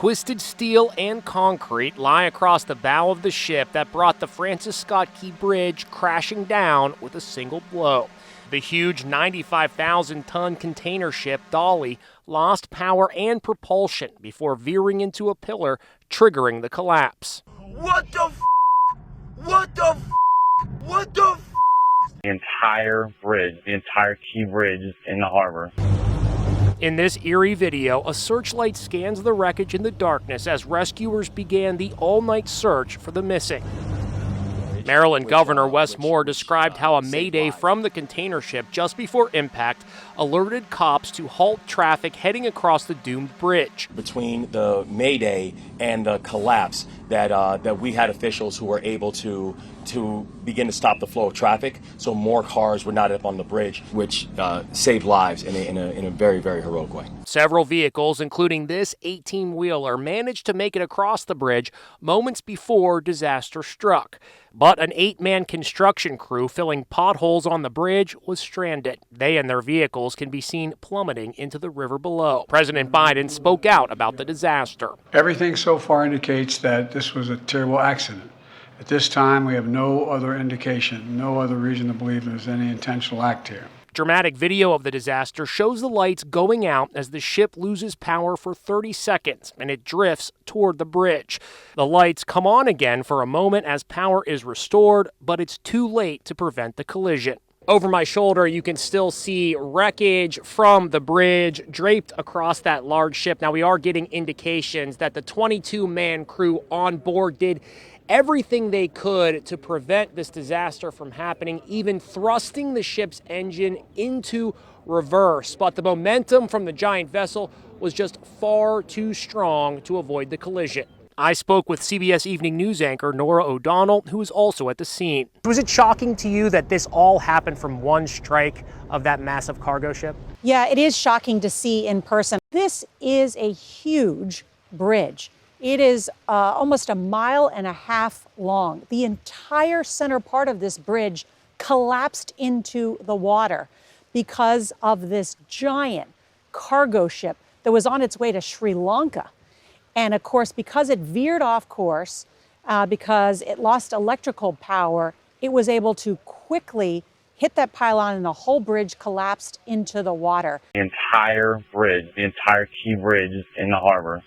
Twisted steel and concrete lie across the bow of the ship that brought the Francis Scott Key Bridge crashing down with a single blow. The huge 95,000-ton container ship Dolly lost power and propulsion before veering into a pillar, triggering the collapse. What the f***? What the f***? What the f***? The entire bridge, the entire Key Bridge in the harbor. In this eerie video, a searchlight scans the wreckage in the darkness as rescuers began the all-night search for the missing. Maryland Governor Wes Moore described how a Mayday from the container ship just before impact alerted cops to halt traffic heading across the doomed bridge. Between the Mayday and the collapse, that we had officials who were able to begin to stop the flow of traffic, so more cars were not up on the bridge, which saved lives in a very, very heroic way. Several vehicles, including this 18-wheeler, managed to make it across the bridge moments before disaster struck. But an 8-man construction crew filling potholes on the bridge was stranded. They and their vehicles can be seen plummeting into the river below. President Biden spoke out about the disaster. Everything so far indicates that this was a terrible accident. At this time, we have no other indication, no other reason to believe there's any intentional act here. Dramatic video of the disaster shows the lights going out as the ship loses power for 30 seconds and it drifts toward the bridge. The lights come on again for a moment as power is restored, but it's too late to prevent the collision. Over my shoulder, you can still see wreckage from the bridge draped across that large ship. Now, we are getting indications that the 22-man crew on board did everything they could to prevent this disaster from happening, even thrusting the ship's engine into reverse. But the momentum from the giant vessel was just far too strong to avoid the collision. I spoke with CBS Evening News anchor Norah O'Donnell, who was also at the scene. Was it shocking to you that this all happened from one strike of that massive cargo ship? Yeah, it is shocking to see in person. This is a huge bridge. It is almost 1.5 miles long. The entire center part of this bridge collapsed into the water because of this giant cargo ship that was on its way to Sri Lanka. And of course, because it veered off course, because it lost electrical power, it was able to quickly hit that pylon and the whole bridge collapsed into the water. The entire bridge, the entire Key Bridge in the harbor.